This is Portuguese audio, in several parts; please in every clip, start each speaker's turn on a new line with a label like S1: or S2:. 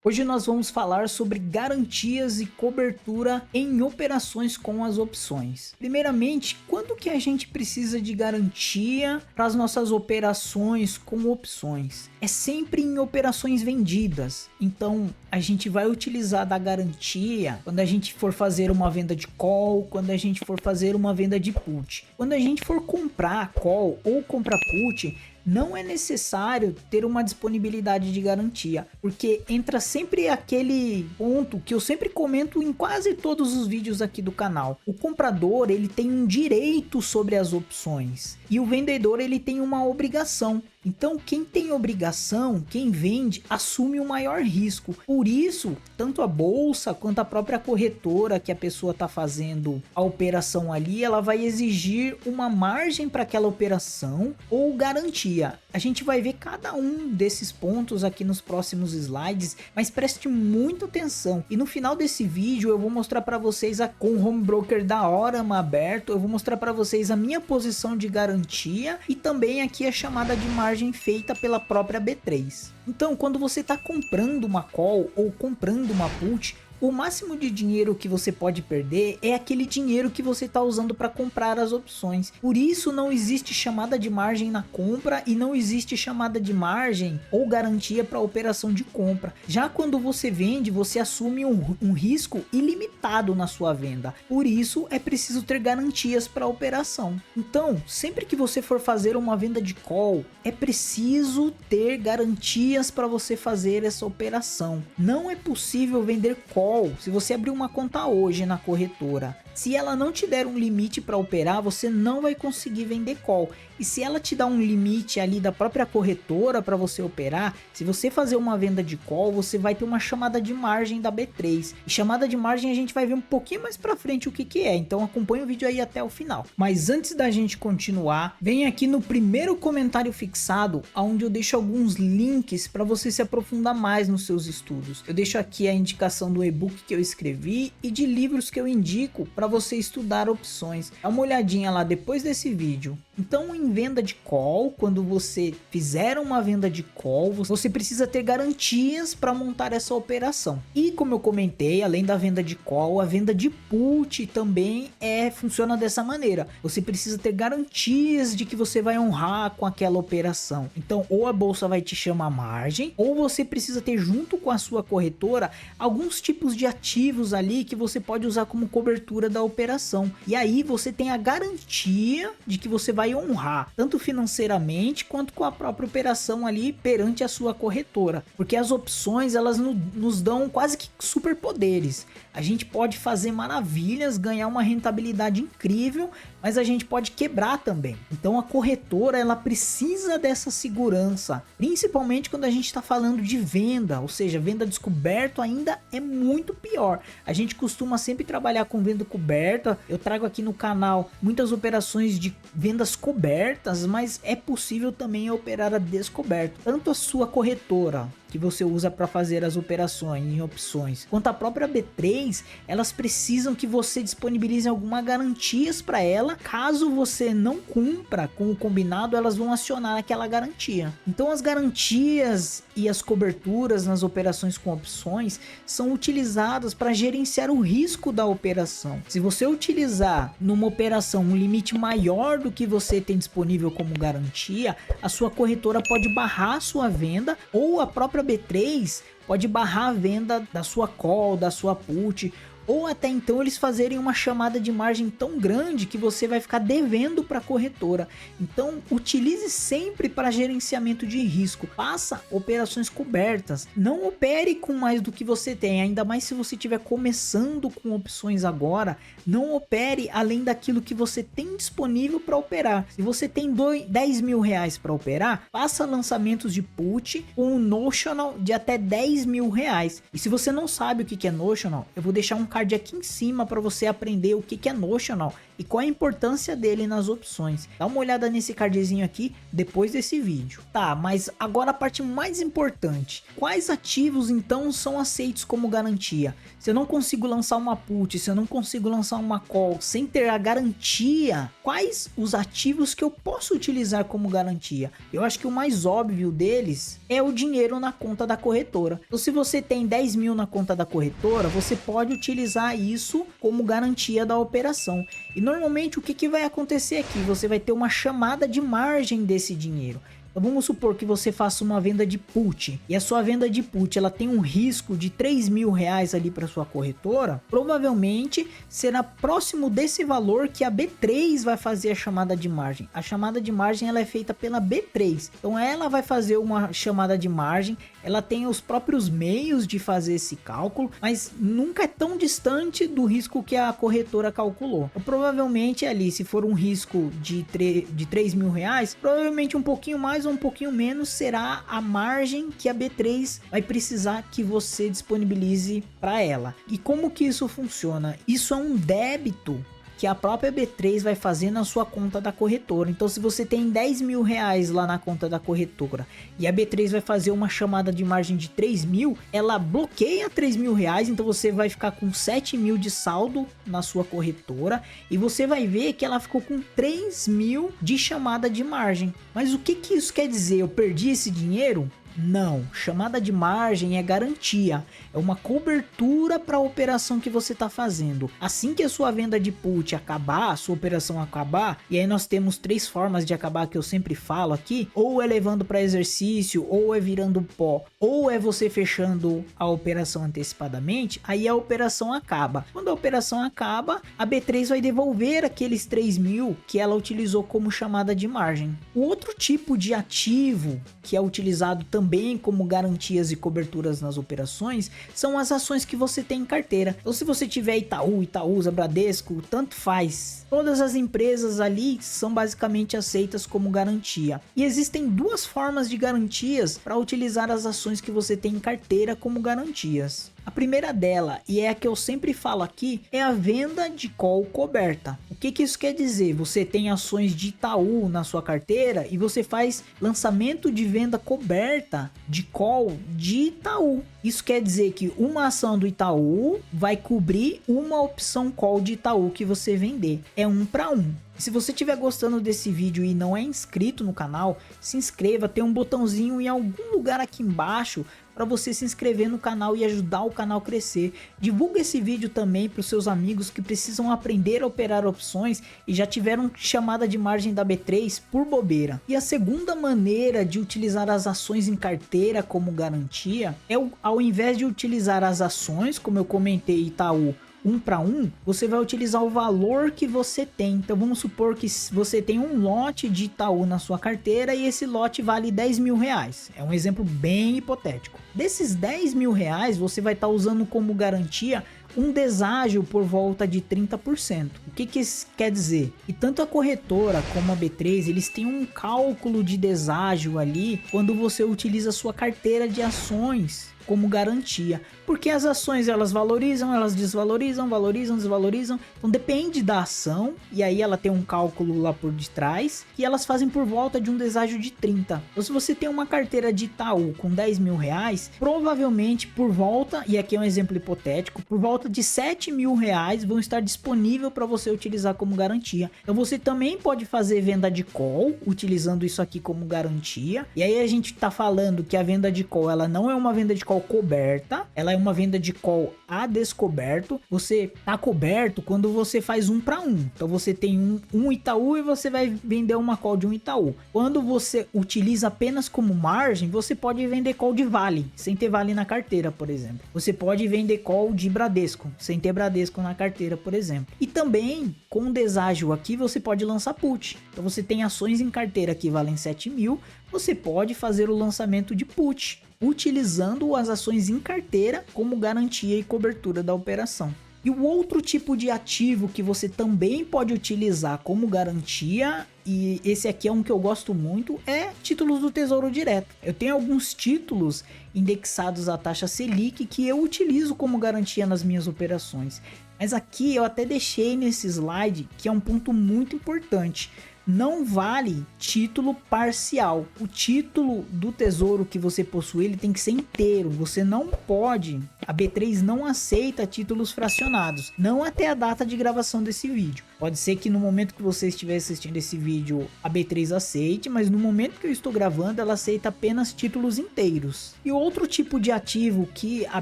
S1: Hoje nós vamos falar sobre garantias e cobertura em operações com as opções. Primeiramente, quando que a gente precisa de garantia para as nossas operações com opções? É sempre em operações vendidas. Então a gente vai utilizar da garantia quando a gente for fazer uma venda de call, quando a gente for fazer uma venda de put. Quando a gente for comprar call ou comprar put, não é necessário ter uma disponibilidade de garantia, porque entra sempre aquele ponto que eu sempre comento em quase todos os vídeos aqui do canal. O comprador, ele tem um direito sobre as opções e o vendedor, ele tem uma obrigação. Então quem tem obrigação, quem vende, assume o maior risco. Por isso, tanto a bolsa quanto a própria corretora que a pessoa está fazendo a operação ali, ela vai exigir uma margem para aquela operação ou garantia. A gente vai ver cada um desses pontos aqui nos próximos slides, mas preste muita atenção. E no final desse vídeo eu vou mostrar para vocês, com o home broker da Orama aberto, eu vou mostrar para vocês a minha posição de garantia e também aqui a chamada de margem feita pela própria B3. Então, quando você está comprando uma call ou comprando uma put, o máximo de dinheiro que você pode perder é aquele dinheiro que você está usando para comprar as opções. Por isso não existe chamada de margem na compra e não existe chamada de margem ou garantia para a operação de compra. Já quando você vende, você assume um risco ilimitado na sua venda. Por isso é preciso ter garantias para a operação. Então, sempre que você for fazer uma venda de call, é preciso ter garantias para você fazer essa operação. Não é possível vender call. Se você abrir uma conta hoje na corretora, se ela não te der um limite para operar, você não vai conseguir vender call. E se ela te dá um limite ali da própria corretora para você operar, se você fazer uma venda de call, você vai ter uma chamada de margem da B3. E chamada de margem a gente vai ver um pouquinho mais para frente o que é. Então acompanha o vídeo aí até o final. Mas antes da gente continuar, vem aqui no primeiro comentário fixado, onde eu deixo alguns links para você se aprofundar mais nos seus estudos. Eu deixo aqui a indicação do e-book que eu escrevi e de livros que eu indico para você estudar opções. Dá uma olhadinha lá depois desse vídeo. Então, em venda de call, quando você fizer uma venda de call, você precisa ter garantias para montar essa operação. E como eu comentei, além da venda de call, a venda de put também funciona dessa maneira. Você precisa ter garantias de que você vai honrar com aquela operação. Então, ou a bolsa vai te chamar margem, ou você precisa ter junto com a sua corretora alguns tipos de ativos ali que você pode usar como cobertura da operação. E aí você tem a garantia de que você vai honrar, tanto financeiramente quanto com a própria operação ali perante a sua corretora. Porque as opções, elas nos dão quase que superpoderes. A gente pode fazer maravilhas, ganhar uma rentabilidade incrível, mas a gente pode quebrar também. Então a corretora, ela precisa dessa segurança, principalmente quando a gente está falando de venda, ou seja, venda descoberto ainda é muito pior. A gente costuma sempre trabalhar com venda coberta. Eu trago aqui no canal muitas operações de vendas cobertas, mas é possível também operar a descoberto. Tanto a sua corretora, que você usa para fazer as operações em opções, quanto a própria B3, elas precisam que você disponibilize algumas garantias para ela. Caso você não cumpra com o combinado, elas vão acionar aquela garantia. Então as garantias e as coberturas nas operações com opções são utilizadas para gerenciar o risco da operação. Se você utilizar numa operação um limite maior do que você tem disponível como garantia, a sua corretora pode barrar a sua venda, ou a própria B3 pode barrar a venda da sua call, da sua put, ou até então eles fazerem uma chamada de margem tão grande que você vai ficar devendo para a corretora. Então utilize sempre para gerenciamento de risco, faça operações cobertas, não opere com mais do que você tem, ainda mais se você estiver começando com opções agora. Não opere além daquilo que você tem disponível para operar. Se você tem 10 mil reais para operar, faça lançamentos de put com um notional de até 10 mil reais. E se você não sabe o que é notional, eu vou deixar um card aqui em cima para você aprender o que é notional e qual a importância dele nas opções. Dá uma olhada nesse cardzinho aqui depois desse vídeo. Tá, mas agora a parte mais importante. Quais ativos então são aceitos como garantia? Se eu não consigo lançar uma put, se eu não consigo lançar uma call sem ter a garantia, quais os ativos que eu posso utilizar como garantia? Eu acho que o mais óbvio deles é o dinheiro na conta da corretora. Então, se você tem 10 mil na conta da corretora, você pode utilizar isso como garantia da operação. E normalmente o que vai acontecer aqui? Você vai ter uma chamada de margem desse dinheiro. Então vamos supor que você faça uma venda de put e a sua venda de put ela tem um risco de 3 mil reais ali para sua corretora, provavelmente será próximo desse valor que a B3 vai fazer a chamada de margem. A chamada de margem ela é feita pela B3, então ela vai fazer uma chamada de margem, ela tem os próprios meios de fazer esse cálculo, mas nunca é tão distante do risco que a corretora calculou. Então, provavelmente ali, se for um risco de 3 mil reais, provavelmente um pouquinho mais ou um pouquinho menos será a margem que a B3 vai precisar que você disponibilize para ela. E como que isso funciona? Isso é um débito que a própria B3 vai fazer na sua conta da corretora. Então se você tem 10 mil reais lá na conta da corretora e a B3 vai fazer uma chamada de margem de 3 mil, ela bloqueia 3 mil reais, então você vai ficar com 7 mil de saldo na sua corretora e você vai ver que ela ficou com 3 mil de chamada de margem. Mas o que isso quer dizer? Eu perdi esse dinheiro? Não, chamada de margem é garantia, é uma cobertura para a operação que você está fazendo. Assim que a sua venda de put acabar, a sua operação acabar, e aí nós temos 3 formas de acabar que eu sempre falo aqui, ou é levando para exercício, ou é virando pó, ou é você fechando a operação antecipadamente, aí a operação acaba. Quando a operação acaba, a B3 vai devolver aqueles 3 mil que ela utilizou como chamada de margem. O outro tipo de ativo que é utilizado também como garantias e coberturas nas operações são as ações que você tem em carteira. Então se você tiver Itaú, Itaúsa, Bradesco, tanto faz. Todas as empresas ali são basicamente aceitas como garantia. E existem 2 formas de garantias para utilizar as ações que você tem em carteira como garantias. A primeira dela, e é a que eu sempre falo aqui, é a venda de call coberta. O que isso quer dizer? Você tem ações de Itaú na sua carteira e você faz lançamento de venda coberta de call de Itaú. Isso quer dizer que uma ação do Itaú vai cobrir uma opção call de Itaú que você vender. É 1 para 1. Se você estiver gostando desse vídeo e não é inscrito no canal, se inscreva, tem um botãozinho em algum lugar aqui embaixo para você se inscrever no canal e ajudar o canal a crescer. Divulga esse vídeo também para os seus amigos que precisam aprender a operar opções e já tiveram chamada de margem da B3 por bobeira. E a segunda maneira de utilizar as ações em carteira como garantia é ao invés de utilizar as ações, como eu comentei, Itaú, 1 para 1, você vai utilizar o valor que você tem. Então vamos supor que você tem um lote de Itaú na sua carteira e esse lote vale 10 mil reais. É um exemplo bem hipotético. Desses 10 mil reais você vai estar usando como garantia um deságio por volta de 30%. O que isso quer dizer? E tanto a corretora como a B3, eles têm um cálculo de deságio ali quando você utiliza a sua carteira de ações como garantia, porque as ações elas valorizam, elas desvalorizam, valorizam, desvalorizam, então depende da ação, e aí ela tem um cálculo lá por detrás, e elas fazem por volta de um deságio de 30. Então se você tem uma carteira de Itaú com 10 mil reais, provavelmente por volta, e aqui é um exemplo hipotético, por volta de 7 mil reais vão estar disponível para você utilizar como garantia. Então você também pode fazer venda de call, utilizando isso aqui como garantia, e aí a gente tá falando que a venda de call, ela não é uma venda de call coberta, ela é uma venda de call a descoberto. Você tá coberto quando você faz 1 para 1. Então você tem um Itaú e você vai vender uma call de um Itaú. Quando você utiliza apenas como margem, você pode vender call de Vale, sem ter Vale na carteira, por exemplo. Você pode vender call de Bradesco, sem ter Bradesco na carteira, por exemplo. E também, com deságio aqui, você pode lançar put. Então você tem ações em carteira que valem 7 mil, você pode fazer o lançamento de put, utilizando as ações em carteira como garantia e cobertura da operação. E o outro tipo de ativo que você também pode utilizar como garantia, e esse aqui é um que eu gosto muito, é títulos do Tesouro Direto. Eu tenho alguns títulos indexados à taxa Selic que eu utilizo como garantia nas minhas operações. Mas aqui eu até deixei nesse slide que é um ponto muito importante. Não vale título parcial. O título do tesouro que você possui, ele tem que ser inteiro. Você não pode, a B3 não aceita títulos fracionados, não até a data de gravação desse vídeo. Pode ser que no momento que você estiver assistindo esse vídeo a B3 aceite, mas no momento que eu estou gravando ela aceita apenas títulos inteiros. E outro tipo de ativo que a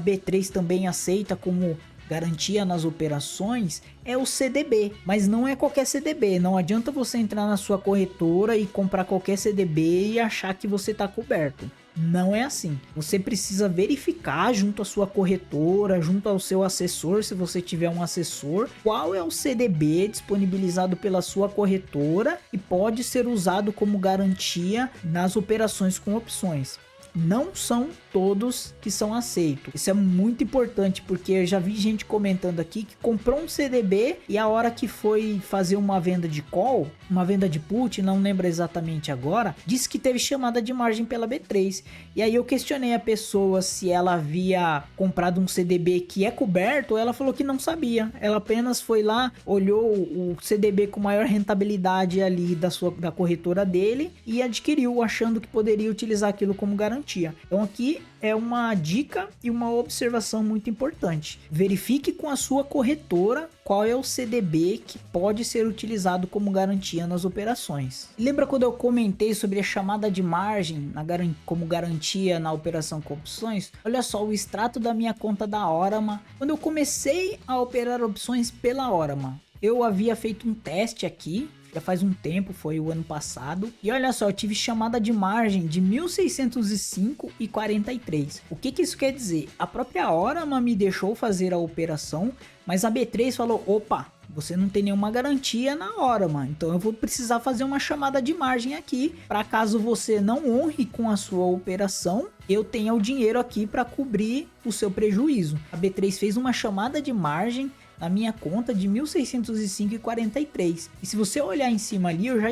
S1: B3 também aceita como garantia nas operações é o CDB, mas não é qualquer CDB. Não adianta você entrar na sua corretora e comprar qualquer CDB e achar que você está coberto. Não é assim. Você precisa verificar junto à sua corretora, junto ao seu assessor, se você tiver um assessor, qual é o CDB disponibilizado pela sua corretora e pode ser usado como garantia nas operações com opções. Não são todos que são aceitos. Isso é muito importante, porque eu já vi gente comentando aqui que comprou um CDB e a hora que foi fazer uma venda de call, uma venda de put, não lembro exatamente agora, disse que teve chamada de margem pela B3. E aí eu questionei a pessoa se ela havia comprado um CDB que é coberto, ela falou que não sabia. Ela apenas foi lá, olhou o CDB com maior rentabilidade ali da corretora dele e adquiriu, achando que poderia utilizar aquilo como garantia. Então aqui é uma dica e uma observação muito importante. Verifique com a sua corretora qual é o CDB que pode ser utilizado como garantia nas operações. Lembra quando eu comentei sobre a chamada de margem como garantia na operação com opções? Olha só o extrato da minha conta da Orama. Quando eu comecei a operar opções pela Orama, eu havia feito um teste aqui. Já faz um tempo, foi o ano passado. E olha só, eu tive chamada de margem de 1.605,43. O que isso quer dizer? A própria Orama me deixou fazer a operação, mas a B3 falou, opa, você não tem nenhuma garantia na Orama, então eu vou precisar fazer uma chamada de margem aqui, para caso você não honre com a sua operação, eu tenha o dinheiro aqui para cobrir o seu prejuízo. A B3 fez uma chamada de margem na minha conta de 1.605,43. E se você olhar em cima ali, eu já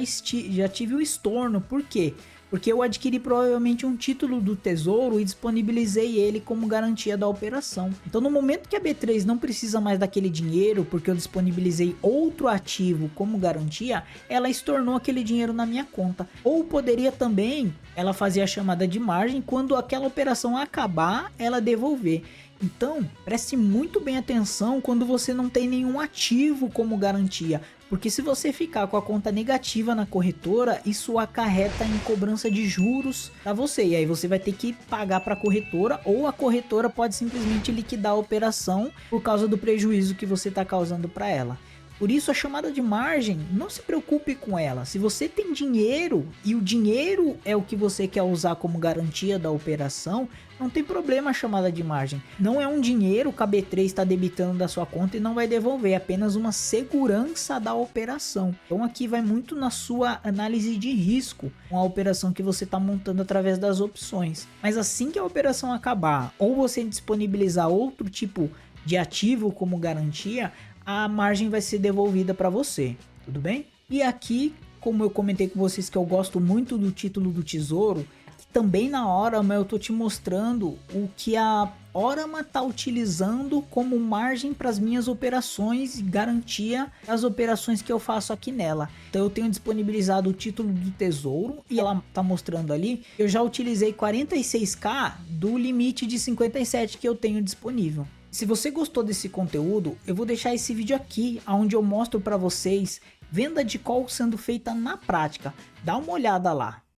S1: tive o estorno. Por quê? Porque eu adquiri provavelmente um título do tesouro e disponibilizei ele como garantia da operação. Então no momento que a B3 não precisa mais daquele dinheiro, porque eu disponibilizei outro ativo como garantia, ela estornou aquele dinheiro na minha conta. Ou poderia também ela fazer a chamada de margem, quando aquela operação acabar, ela devolver. Então, preste muito bem atenção quando você não tem nenhum ativo como garantia, porque se você ficar com a conta negativa na corretora, isso acarreta em cobrança de juros para você, e aí você vai ter que pagar para a corretora, ou a corretora pode simplesmente liquidar a operação por causa do prejuízo que você está causando para ela. Por isso a chamada de margem, não se preocupe com ela. Se você tem dinheiro e o dinheiro é o que você quer usar como garantia da operação, não tem problema a chamada de margem. Não é um dinheiro que a B3 está debitando da sua conta e não vai devolver, é apenas uma segurança da operação. Então aqui vai muito na sua análise de risco com a operação que você está montando através das opções. Mas assim que a operação acabar, ou você disponibilizar outro tipo de ativo como garantia, a margem vai ser devolvida para você, tudo bem? E aqui, como eu comentei com vocês que eu gosto muito do título do tesouro, também na Orama eu tô te mostrando o que a Orama tá utilizando como margem para as minhas operações e garantia das operações que eu faço aqui nela. Então eu tenho disponibilizado o título do tesouro e ela tá mostrando ali, eu já utilizei 46k do limite de 57 que eu tenho disponível. Se você gostou desse conteúdo, eu vou deixar esse vídeo aqui, onde eu mostro para vocês venda de call sendo feita na prática. Dá uma olhada lá.